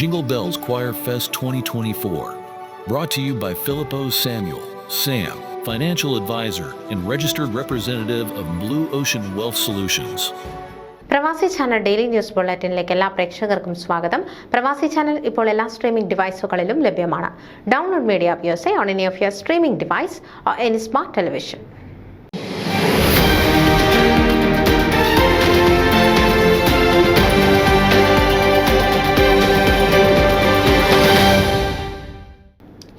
Jingle Bells Choir Fest 2024. Brought to you by Filippo Samuel, Sam, financial advisor and registered representative of Blue Ocean Wealth Solutions. പ്രവാസി channel daily news ബുള്ളറ്റിനിലേക്ക് എല്ലാ പ്രേക്ഷകർക്കും സ്വാഗതം. പ്രവാസി channel ഇപ്പോൾ എല്ലാ streaming ഡിവൈസുകളിലും ലഭ്യമാണ്. Download media views on any of your streaming device or any smart television.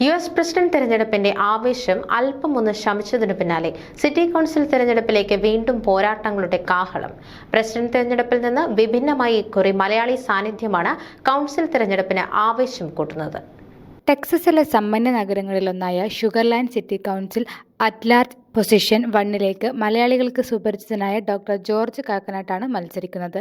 US president തെരഞ്ഞെടുപ്പിന്റെ ആവേശം അല്പമൊന്ന് ശമിച്ചതിനു പിന്നാലെ സിറ്റി കൗൺസിൽ തെരഞ്ഞെടുപ്പിലേക്ക് വീണ്ടും പോരാട്ടങ്ങളുടെ കാഹളം. പ്രസിഡന്റ് തെരഞ്ഞെടുപ്പിൽ നിന്ന് വിഭിന്നമായി ഇക്കുറി മലയാളി സാന്നിധ്യമാണ് കൗൺസിൽ തെരഞ്ഞെടുപ്പിന് ആവേശം കൂട്ടുന്നത്. ടെക്സസിലെ സമ്പന്ന നഗരങ്ങളിലൊന്നായ ഷുഗർലാൻഡ് സിറ്റി കൗൺസിൽ അറ്റ്ലാർജ് പൊസിഷൻ 1 മലയാളികൾക്ക് സുപരിചിതനായ ഡോക്ടർ ജോർജ് കാക്കനാട്ടാണ് മത്സരിക്കുന്നത്.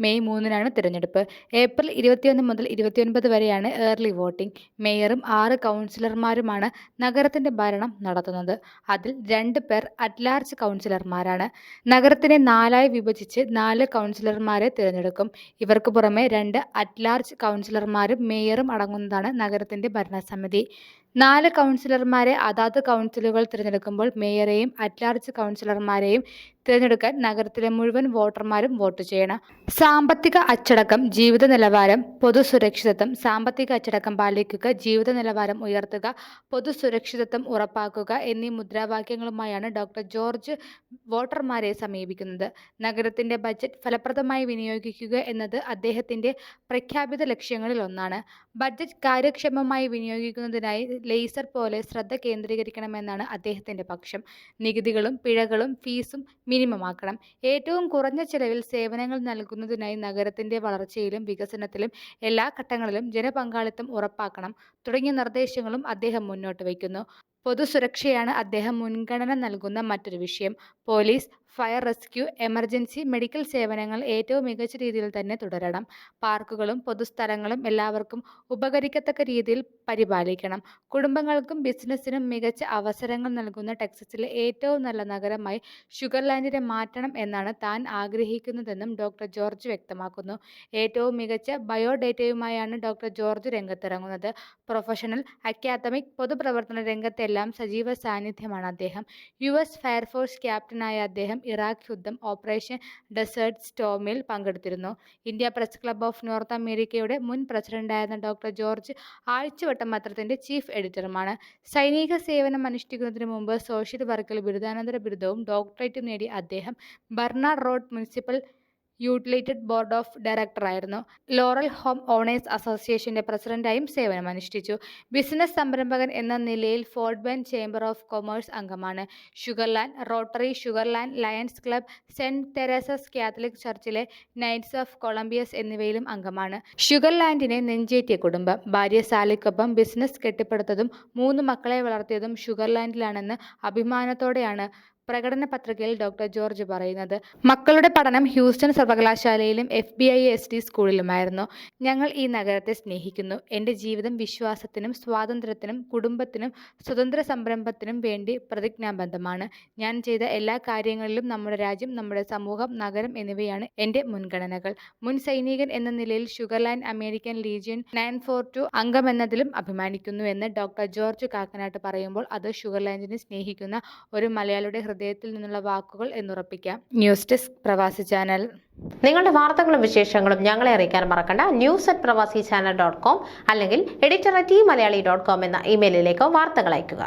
മെയ് 3 തിരഞ്ഞെടുപ്പ്. ഏപ്രിൽ 21 മുതൽ 29 വരെയാണ് ഏർലി വോട്ടിംഗ്. മേയറും 6 കൗൺസിലർമാരുമാണ് നഗരത്തിന്റെ ഭരണം നടത്തുന്നത്. അതിൽ 2 പേർ അറ്റ്ലാർജ് കൗൺസിലർമാരാണ്. നഗരത്തിനെ 4 വിഭജിച്ച് 4 കൗൺസിലർമാരെ തിരഞ്ഞെടുക്കും. ഇവർക്ക് പുറമെ 2 അറ്റ്ലാർജ് കൗൺസിലർമാരും മേയറും അടങ്ങുന്നതാണ് നഗരത്തിന്റെ ഭരണസമിതി. 4 കൗൺസിലർമാരെ അതാത് കൗൺസിലുകൾ തിരഞ്ഞെടുക്കുമ്പോൾ മേയറെയും അറ്റ്ലാർജ് കൗൺസിലർമാരെയും തിരഞ്ഞെടുക്കാൻ നഗരത്തിലെ മുഴുവൻ വോട്ടർമാരും വോട്ട് ചെയ്യണം. സാമ്പത്തിക അച്ചടക്കം, ജീവിത നിലവാരം, പൊതുസുരക്ഷിതത്വം. സാമ്പത്തിക അച്ചടക്കം പാലിക്കുക, ജീവിത നിലവാരം ഉയർത്തുക, പൊതുസുരക്ഷിതത്വം ഉറപ്പാക്കുക എന്നീ മുദ്രാവാക്യങ്ങളുമായാണ് ഡോക്ടർ ജോർജ് വോട്ടർമാരെ സമീപിക്കുന്നത്. നഗരത്തിന്റെ ബജറ്റ് ഫലപ്രദമായി വിനിയോഗിക്കുക എന്നത് അദ്ദേഹത്തിന്റെ പ്രഖ്യാപിത ലക്ഷ്യങ്ങളിൽ ഒന്നാണ്. ബജറ്റ് കാര്യക്ഷമമായി വിനിയോഗിക്കുന്നതിനായി ലേസർ പോലെ ശ്രദ്ധ കേന്ദ്രീകരിക്കണമെന്നാണ് അദ്ദേഹത്തിന്റെ പക്ഷം. നികുതികളും പിഴകളും ഫീസും മിനിമമാക്കണം. ഏറ്റവും കുറഞ്ഞ ചെലവിൽ സേവനങ്ങൾ നൽകുന്നതിനായി നഗരത്തിന്റെ വളർച്ചയിലും വികസനത്തിലും എല്ലാ ഘട്ടങ്ങളിലും ജനപങ്കാളിത്തം ഉറപ്പാക്കണം തുടങ്ങിയ നിർദ്ദേശങ്ങളും അദ്ദേഹം മുന്നോട്ട് വയ്ക്കുന്നു. പൊതുസുരക്ഷയാണ് അദ്ദേഹം മുൻഗണന നൽകുന്ന മറ്റൊരു വിഷയം. Police, fire, rescue, emergency, medical സേവനങ്ങൾ ഏറ്റവും മികച്ച രീതിയിൽ തന്നെ തുടരണം. പാർക്കുകളും പൊതുസ്ഥലങ്ങളും എല്ലാവർക്കും ഉപകരിക്കത്തക്ക രീതിയിൽ പരിപാലിക്കണം. കുടുംബങ്ങൾക്കും ബിസിനസ്സിനും മികച്ച അവസരങ്ങൾ നൽകുന്ന ടെക്സസിലെ ഏറ്റവും നല്ല നഗരമായി ഷുഗർലാൻഡിനെ മാറ്റണം എന്നാണ് താൻ ആഗ്രഹിക്കുന്നതെന്നും ഡോക്ടർ ജോർജ് വ്യക്തമാക്കുന്നു. ഏറ്റവും മികച്ച ബയോഡേറ്റയുമായാണ് ഡോക്ടർ ജോർജ് രംഗത്തിറങ്ങുന്നത്. പ്രൊഫഷണൽ, അക്കാദമിക്, പൊതുപ്രവർത്തന രംഗത്തെല്ലാം സജീവ സാന്നിധ്യമാണ് അദ്ദേഹം. US ഫയർഫോഴ്സ് ക്യാപ്റ്റനായ അദ്ദേഹം ഇറാഖ് യുദ്ധം, ഓപ്പറേഷൻ ഡെസേർട്ട് സ്റ്റോമിൽ പങ്കെടുത്തിരുന്നു. India press club of north അമേരിക്കയുടെ മുൻ പ്രസിഡന്റായിരുന്ന ഡോക്ടർ ജോർജ് ആഴ്ചവട്ടം പത്രത്തിന്റെ ചീഫ് എഡിറ്ററുമാണ്. സൈനിക സേവനം അനുഷ്ഠിക്കുന്നതിന് മുമ്പ് സോഷ്യൽ വർക്കിൽ ബിരുദാനന്തര ബിരുദവും ഡോക്ടറേറ്റും നേടിയ അദ്ദേഹം Barnard road municipal utility board of ഡയറക്ടറായിരുന്നു. ലോറൽ ഹോം ഓണേഴ്സ് അസോസിയേഷന്റെ പ്രസിഡന്റായും സേവനമനുഷ്ഠിച്ചു. ബിസിനസ് സംരംഭകൻ എന്ന നിലയിൽ Fort Bend chamber of commerce അംഗമാണ്. Sugar Land, Rotary, Sugar Land Lions club, Saint Teresa's Catholic ചർച്ചിലെ നൈറ്റ്സ് ഓഫ് കൊളംബിയസ് എന്നിവയിലും അംഗമാണ്. ഷുഗർലാൻഡിനെ നെഞ്ചേറ്റിയ കുടുംബം. ഭാര്യ സാലിക്കൊപ്പം ബിസിനസ് കെട്ടിപ്പടുത്തതും 3 മക്കളെ വളർത്തിയതും ഷുഗർലാൻഡിലാണെന്ന് അഭിമാനത്തോടെയാണ് പ്രകടന പത്രികയിൽ ഡോക്ടർ ജോർജ് പറയുന്നത്. മക്കളുടെ പഠനം ഹ്യൂസ്റ്റൺ സർവകലാശാലയിലും FBISD സ്കൂളിലുമായിരുന്നു. ഞങ്ങൾ ഈ നഗരത്തെ സ്നേഹിക്കുന്നു. എൻ്റെ ജീവിതം വിശ്വാസത്തിനും സ്വാതന്ത്ര്യത്തിനും കുടുംബത്തിനും സ്വതന്ത്ര സംരംഭത്തിനും വേണ്ടി പ്രതിജ്ഞാബദ്ധമാണ്. ഞാൻ ചെയ്ത എല്ലാ കാര്യങ്ങളിലും നമ്മുടെ രാജ്യം, നമ്മുടെ സമൂഹം, നഗരം എന്നിവയാണ് എൻ്റെ മുൻഗണനകൾ. മുൻ സൈനികൻ എന്ന നിലയിൽ ഷുഗർലാൻഡ് അമേരിക്കൻ ലീജിയൻ 942 അംഗമെന്നതിലും അഭിമാനിക്കുന്നുവെന്ന് ഡോക്ടർ ജോർജ് കാക്കനാട്ട് പറയുമ്പോൾ അത് ഷുഗർലാൻഡിനെ സ്നേഹിക്കുന്ന ഒരു മലയാളിയുടെ ഹൃദയത്തിൽ നിന്നുള്ള വാക്കുകൾ എന്നുറപ്പിക്കാം. News desk Pravasi channel. നിങ്ങളുടെ വാർത്തകളും വിശേഷങ്ങളും ഞങ്ങളെ അറിയിക്കാൻ മറക്കണ്ട. news@pravasichannel.com അല്ലെങ്കിൽ editor@tmalayali.com എന്ന ഇമെയിലിലേക്ക് വാർത്തകൾ അയയ്ക്കുക.